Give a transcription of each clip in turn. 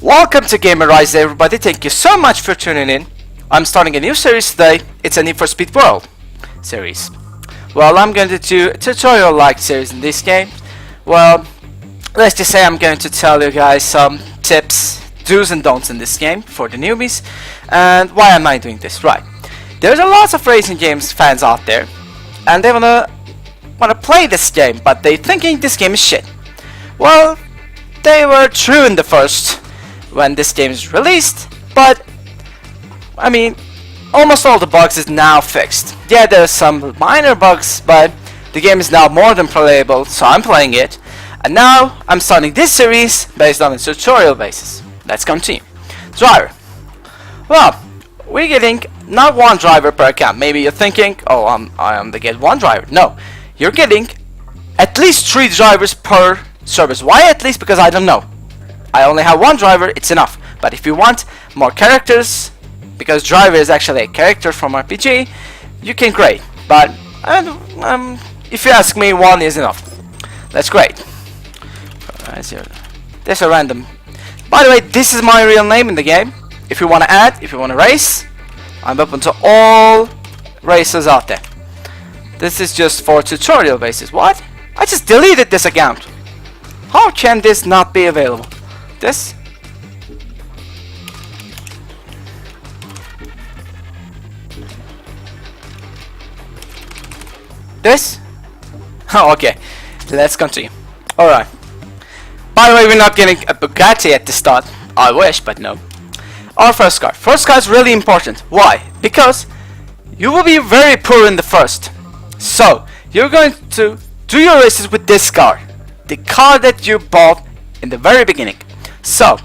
Welcome to Gamer Rise, everybody. Thank you so much for tuning in. I'm starting a new series today. It's a Need for Speed World series. Well, I'm going to do a tutorial-like series in this game. Well, let's just say I'm going to tell you guys some tips, do's and don'ts in this game for the newbies. And why am I doing this? Right. There's a lot of racing games fans out there, and they wanna play this game, but they thinking this game is shit. Well, they were true in the first when this game is released, but I mean, almost all the bugs is now fixed. Yeah, there's some minor bugs, but the game is now more than playable, so I'm playing it. And now I'm starting this series based on a tutorial basis. Let's continue. Driver. Well, we're getting not one driver per account. Maybe you're thinking, oh, I am to get one driver. No, you're getting at least 3 drivers per service. Why at least? Because I don't know. I only have one driver, it's enough. But if you want more characters, because driver is actually a character from RPG, you can create. But if you ask me, 1 is enough. That's great. There's a random. By the way, this is my real name in the game. If you want to add, if you want to race, I'm open to all races out there. This is just for tutorial basis. What? I just deleted this account. How can this not be available? This? This? Oh, okay. Let's continue. Alright. By the way, we're not getting a Bugatti at the start. I wish, but no. Our first car. First car is really important. Why? Because you will be very poor in the first. So, you're going to do your races with this car. The car that you bought in the very beginning. So,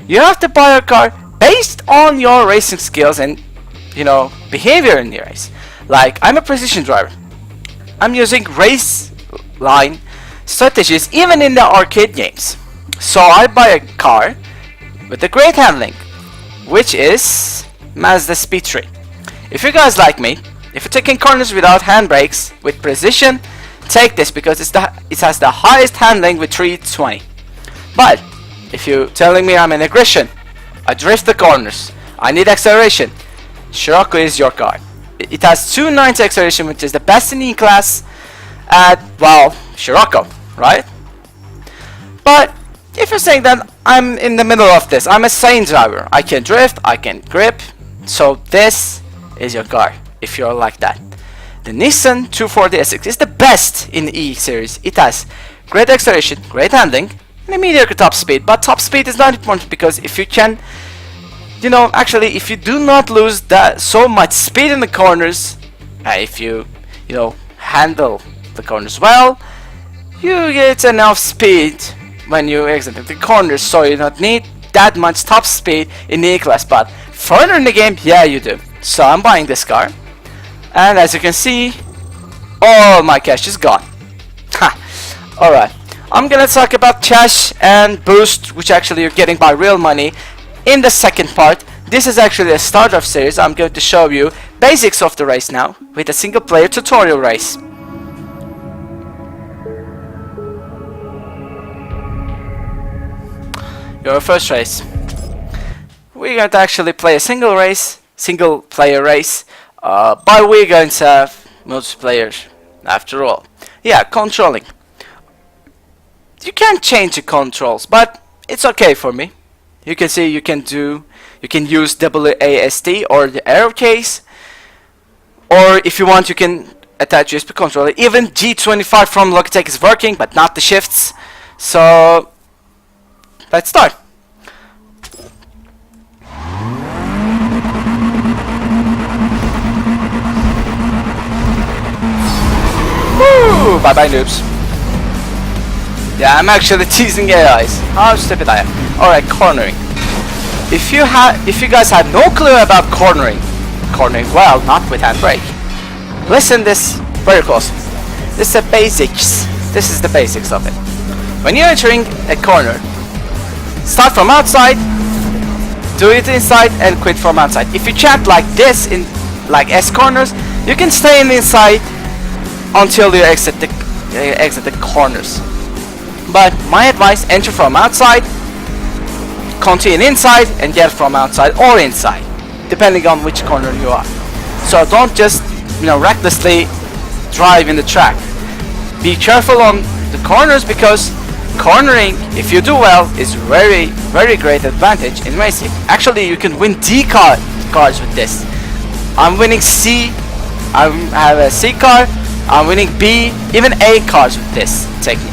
you have to buy a car based on your racing skills and, behavior in the race. Like, I'm a precision driver. I'm using race line strategies even in the arcade games. So, I buy a car with a great handling, which is Mazda Speed 3. If you guys like me, if you're taking corners without handbrakes with precision, take this because it has the highest handling with 320. But if you're telling me I'm an aggression, I drift the corners, I need acceleration, Scirocco is your car. It has 290 acceleration, which is the best in E-Class at, well, Scirocco, right? But if you're saying that I'm in the middle of this, I'm a sane driver, I can drift, I can grip, so this is your car, if you're like that. The Nissan 240 SX is the best in the E series. It has great acceleration, great handling, and a mediocre top speed. But top speed is not important because if you can, actually, if you do not lose that so much speed in the corners, if you, handle the corners well, you get enough speed when you exit the corners, so you don't need that much top speed in the E-Class. But further in the game, yeah, you do. So I'm buying this car. And as you can see, all my cash is gone. Alright, I'm gonna talk about cash and boost, which actually you're getting by real money, in the second part. This is actually a start of series. I'm going to show you basics of the race now, with a single player tutorial race. Your first race. We're going to actually play a single player race. But we're going to have multiplayer after all. Yeah, controlling. You can't change the controls, but it's okay for me. You can see you can use WASD or the arrow keys, or if you want you can attach USB controller. Even G25 from Logitech is working, but not the shifts. So let's start. Woo! Bye bye noobs. Yeah, I'm actually teasing AIs. How stupid I am. Alright, cornering. If you guys have no clue about cornering well, not with handbrake, listen this very closely. This is the basics. This is the basics of it. When you're entering a corner, start from outside, do it inside, and quit from outside. If you chat like this in like S corners, you can stay in the inside until you exit the corners. But my advice, enter from outside, continue inside and get from outside or inside, depending on which corner you are. So don't just, recklessly drive in the track. Be careful on the corners, because cornering, if you do well, is very, very great advantage in racing. Actually, you can win D cars with this. I'm winning C. I have a C car. I'm winning B, even A cars with this technique.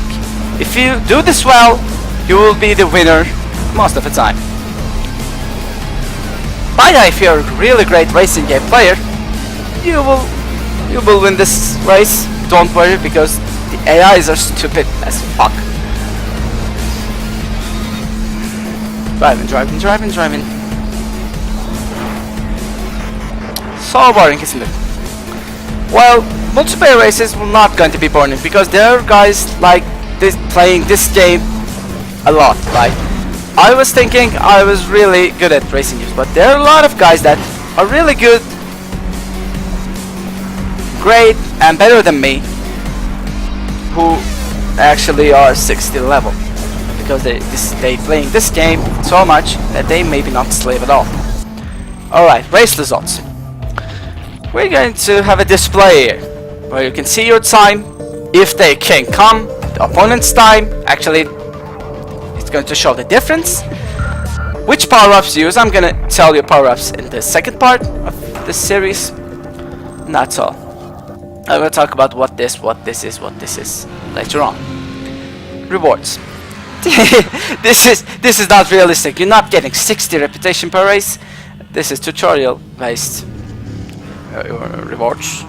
If you do this well, you will be the winner most of the time. By the way, if you're a really great racing game player, you will win this race. Don't worry, because the AIs are stupid as fuck. Driving. So boring, isn't it? Well, multiplayer races will not going to be boring, because there are guys like this playing this game a lot. Like, I was thinking I was really good at racing games, but there are a lot of guys that are really good, great, and better than me, who actually are 60 level, because they playing this game so much that they maybe not slave at all. Alright, race results. We're going to have a display here where you can see your time, if they can come, the opponent's time. Actually, it's going to show the difference. Which power-ups you use, I'm gonna tell you power-ups in the second part of this series. And that's all. I'm gonna talk about what this is later on. Rewards. This is not realistic. You're not getting 60 reputation per race. This is tutorial based rewards.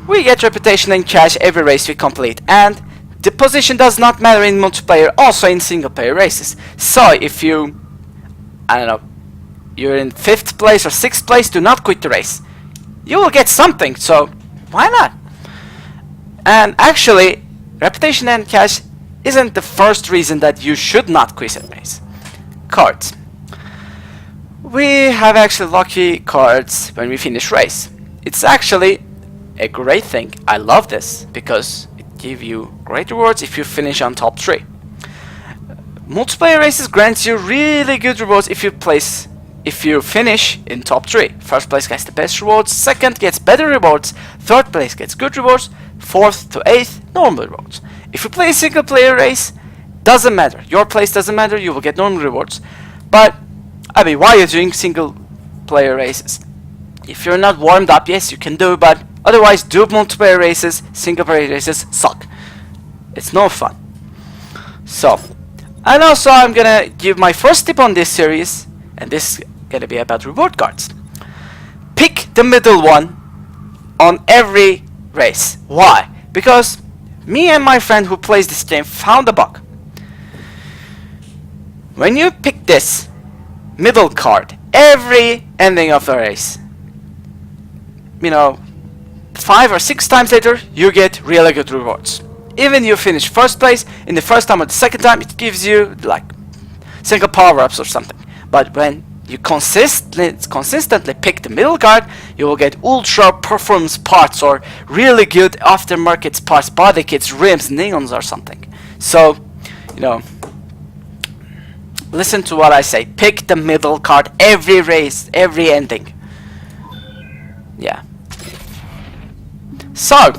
We get reputation and cash every race we complete, and the position does not matter in multiplayer, also in single player races. So if you, you're in 5th place or 6th place, do not quit the race. You will get something, so why not? And actually, reputation and cash isn't the first reason that you should not quit a race. Cards. We have actually lucky cards when we finish race. It's actually a great thing. I love this because it gives you great rewards if you finish on top 3. Multiplayer races grants you really good rewards if you finish in top 3. First place gets the best rewards, second gets better rewards, third place gets good rewards, 4th to 8th normal rewards. If you play a single player race, doesn't matter. Your place doesn't matter, you will get normal rewards. But why are you doing single player races? If you're not warmed up, yes, you can do, but otherwise do multiplayer races. Single player races suck. It's no fun. So, and also I'm gonna give my first tip on this series, and this is gonna be about reward cards. Pick the middle one on every race. Why? Because me and my friend who plays this game found a bug. When you pick this middle card every ending of the race, 5 or 6 times later, you get really good rewards. Even you finish first place in the first time or the second time, it gives you like single power-ups or something. But when you consistently pick the middle card, you will get ultra performance parts or really good aftermarket parts, body kits, rims, neons or something. So, listen to what I say. Pick the middle card every race, every ending. Yeah. So,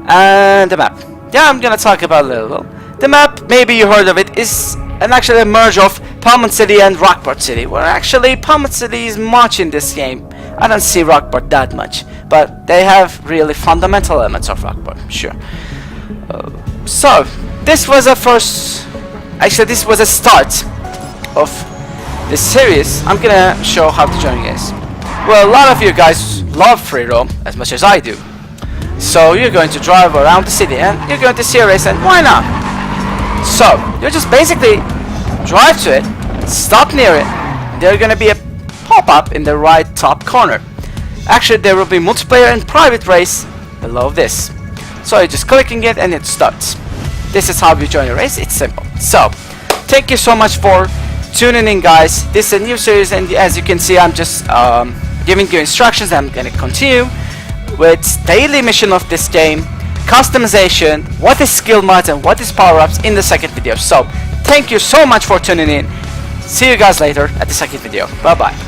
and the map. Yeah, I'm gonna talk about it a little. The map, maybe you heard of it, is actually a merge of Palmont City and Rockport City, where actually Palmont City is much in this game. I don't see Rockport that much, but they have really fundamental elements of Rockport, sure. So, this was a this was a start of this series. I'm gonna show how to join guys. Well, a lot of you guys love free roam as much as I do. So you're going to drive around the city and you're going to see a race, and why not? So you just basically drive to it, stop near it, and there's going to be a pop-up in the right top corner. Actually, there will be multiplayer and private race below this. So you're just clicking it and it starts. This is how you join a race. It's simple. So thank you so much for tuning in, guys. This is a new series, and as you can see, I'm just giving you instructions. I'm going to continue with daily mission of this game, customization, what is skill mods and what is power-ups in the second video. So thank you so much for tuning in. See you guys later at the second video. Bye bye.